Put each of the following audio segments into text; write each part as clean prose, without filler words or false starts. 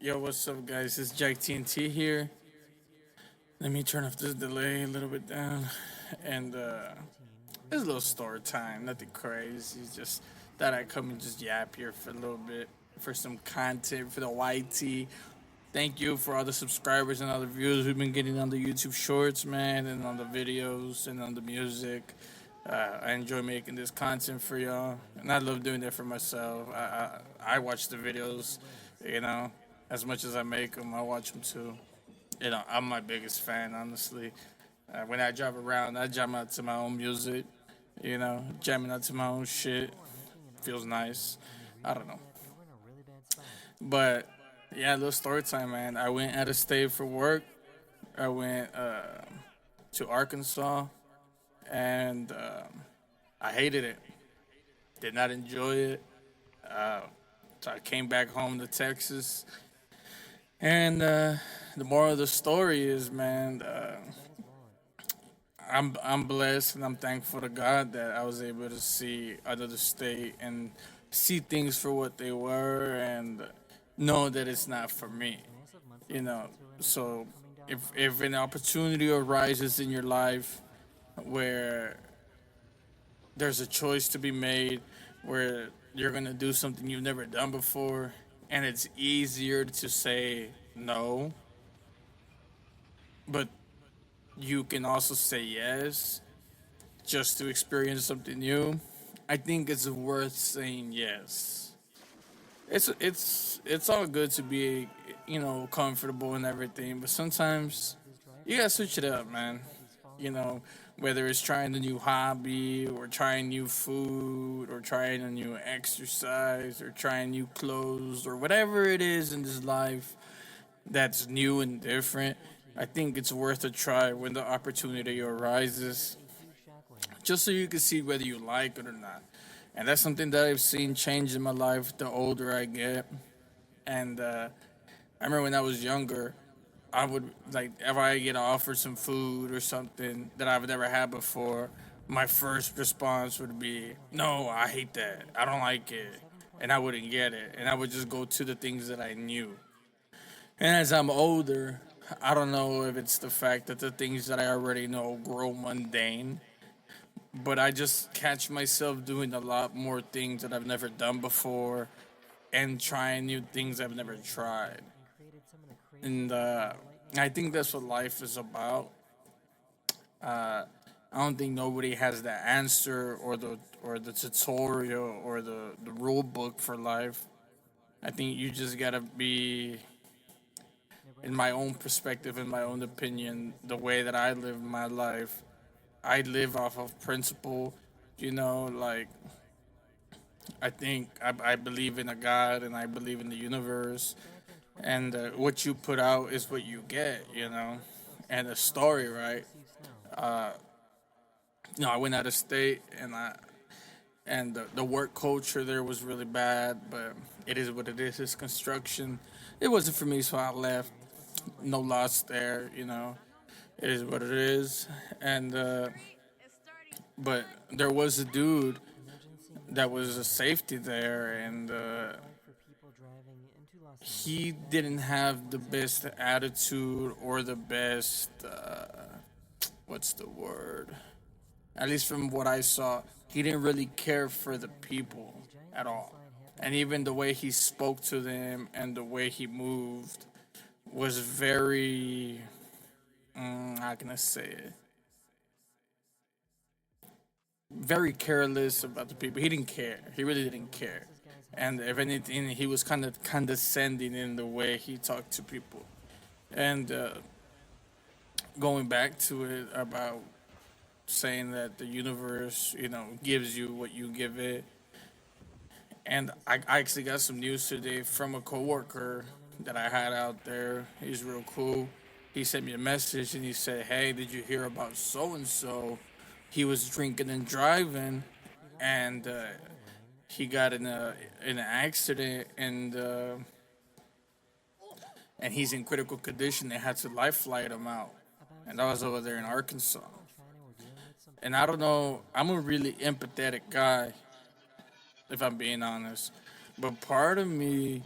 Yo, what's up, guys? It's Jack TNT here. Let me turn off this delay a little bit down. And it's a little story time, nothing crazy. It's just that I come and just yap here for a little bit for some content for the YT. Thank you for all the subscribers and all the views we've been getting on the YouTube Shorts, man, and on the videos and on the music. I enjoy making this content for y'all, and I love doing that for myself. I watch the videos, you know, as much as I make them, I watch them too. I'm my biggest fan, honestly. When I drive around, I jam out to my own music, jamming out to my own shit. Feels nice. I don't know. But yeah, a little story time, man. I went out of state for work. I went to Arkansas, and I hated it. Did not enjoy it. So I came back home to Texas, and the moral of the story is, man, I'm blessed and I'm thankful to God that I was able to see another state and see things for what they were and know that it's not for me. You know, so if an opportunity arises in your life where there's a choice to be made, where you're gonna do something you've never done before, and it's easier to say no, but you can also say yes just to experience something new, I think it's worth saying yes. It's all good to be, comfortable and everything, but sometimes you gotta switch it up, man. You know, whether it's trying a new hobby or trying new food or trying a new exercise or trying new clothes or whatever it is in this life that's new and different. I think it's worth a try when the opportunity arises, just so you can see whether you like it or not. And that's something that I've seen change in my life the older I get. And I remember when I was younger, I would like if I get offered some food or something that I've never had before. My first response would be, "No, I hate that. I don't like it," and I wouldn't get it, and I would just go to the things that I knew. And as I'm older, I don't know if it's the fact that the things that I already know grow mundane, but I just catch myself doing a lot more things that I've never done before and trying new things I've never tried. And I think that's what life is about. I don't think nobody has the answer or the tutorial or the rule book for life. I think you just gotta be, in my own perspective, in my own opinion, the way that I live my life. I live off of principle, like I believe in a God and I believe in the universe, and what you put out is what you get, and a story, right? I went out of state and the work culture there was really bad, but it is what it is. It's construction. It wasn't for me, so I left. No loss there, It is what it is, and but there was a dude that was a safety there, and he didn't have the best attitude or the best what's the word? At least from what I saw, he didn't really care for the people at all. And even the way he spoke to them and the way he moved was very, how can I say it? Very careless about the people. He didn't care. He really didn't care. And if anything, he was kind of condescending in the way he talked to people. And going back to it about saying that the universe, gives you what you give it. And I actually got some news today from a coworker that I had out there. He's real cool. He sent me a message and he said, "Hey, did you hear about so and so? He was drinking and driving, and he got in an accident, and he's in critical condition. They had to life flight him out, and I was over there in Arkansas. And I don't know. I'm a really empathetic guy, if I'm being honest. But part of me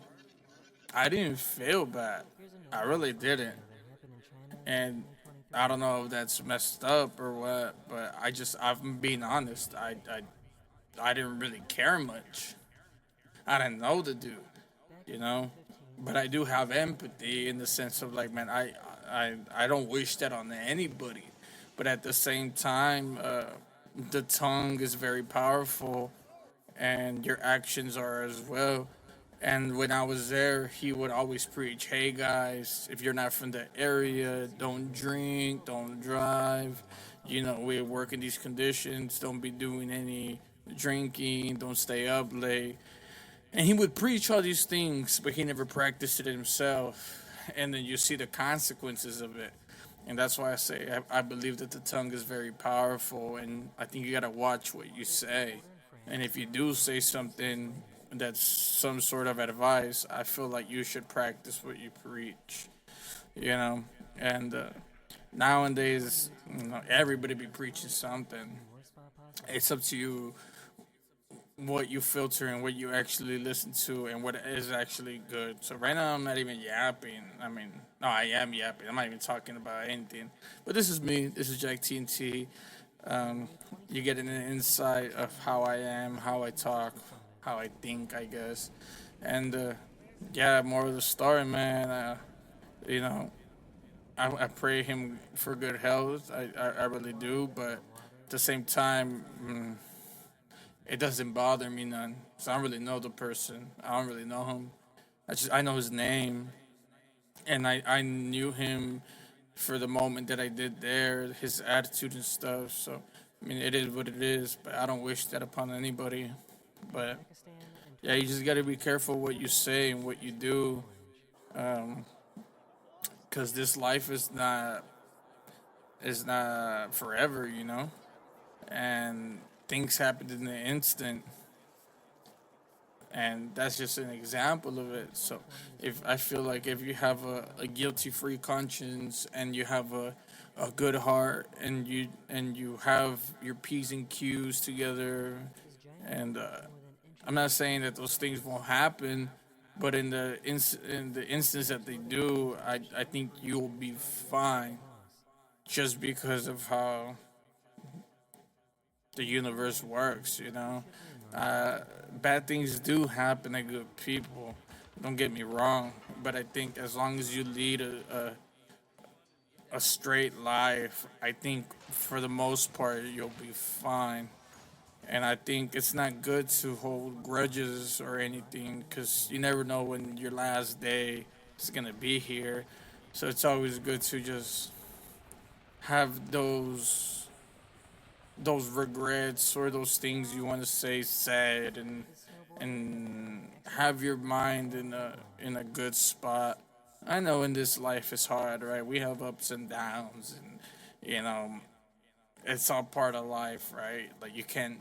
I didn't feel bad. I really didn't. And I don't know if that's messed up or what, but I'm being honest. I didn't really care much. I didn't know the dude, you know? But I do have empathy in the sense of like, man, I don't wish that on anybody. But at the same time, the tongue is very powerful and your actions are as well. And when I was there, he would always preach, "Hey guys, if you're not from the area, don't drink, don't drive. You know, we work in these conditions. Don't be doing any drinking. Don't stay up late." And he would preach all these things, but he never practiced it himself. And then you see the consequences of it. And that's why I say I believe that the tongue is very powerful, and I think you gotta watch what you say. And if you do say something that's some sort of advice, I feel like you should practice what you preach. You know, and nowadays, everybody be preaching something. It's up to you what you filter and what you actually listen to and what is actually good. So right now I'm not even yapping. I mean, no, I am yapping. I'm not even talking about anything. But this is me. This is Jack TNT. Um, you get an insight of how I am, how I talk, how I think, I guess. And yeah, more of the story, man. You know, I pray him for good health. I really do. But at the same time, it doesn't bother me none. So I don't really know the person. I don't really know him. I know his name, and I knew him for the moment that I did there, his attitude and stuff. So I mean, it is what it is. But I don't wish that upon anybody. But yeah, you just got to be careful what you say and what you do, because this life is not forever, and things happen in an instant, and that's just an example of it. So if I feel like if you have a guilty free conscience and you have a good heart and you have your p's and q's together, and I'm not saying that those things won't happen, but in the instance that they do, I think you'll be fine, just because of how the universe works. Bad things do happen to good people. Don't get me wrong, but I think as long as you lead a straight life, I think for the most part you'll be fine. And I think it's not good to hold grudges or anything, because you never know when your last day is gonna be here. So it's always good to just have those regrets or those things you want to say said, and have your mind in a good spot. I know in this life it's hard, right? We have ups and downs, and you know it's all part of life, right? Like you can't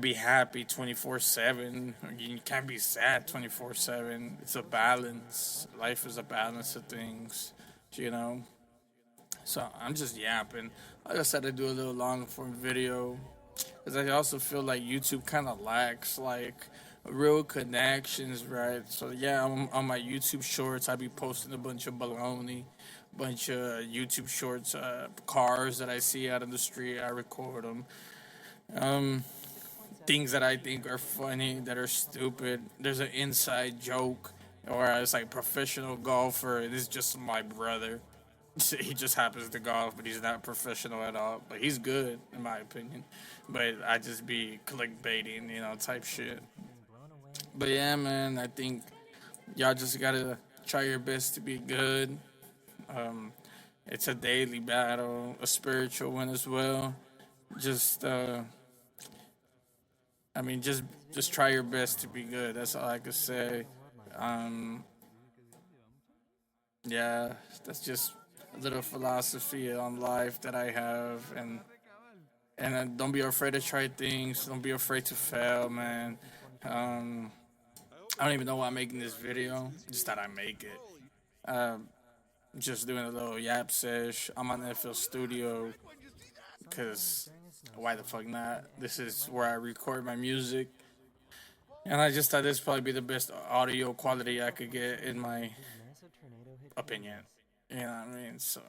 be happy 24/7. You can't be sad 24/7. It's a balance. Life is a balance of things, you know. So I'm just yapping. Like I said, I do a little long form video because I also feel like YouTube kind of lacks like real connections, right? So yeah, on my YouTube shorts, I be posting a bunch of baloney, bunch of YouTube shorts, cars that I see out in the street. I record them. Things that I think are funny, that are stupid. There's an inside joke, or it's like professional golfer. This is just my brother. He just happens to golf, but he's not professional at all. But he's good, in my opinion. But I just be clickbaiting, type shit. But yeah, man, I think y'all just gotta try your best to be good. Um, it's a daily battle, a spiritual one as well. Just, I mean, just try your best to be good. That's all I could say. Um, yeah, that's just a little philosophy on life that I have, and don't be afraid to try things. Don't be afraid to fail, man. Um, I don't even know why I'm making this video. Just that I make it. Um, just doing a little yap sesh. I'm on FL Studio because why the fuck not? This is where I record my music. And I just thought this probably be the best audio quality I could get in my opinion. You know what I mean? So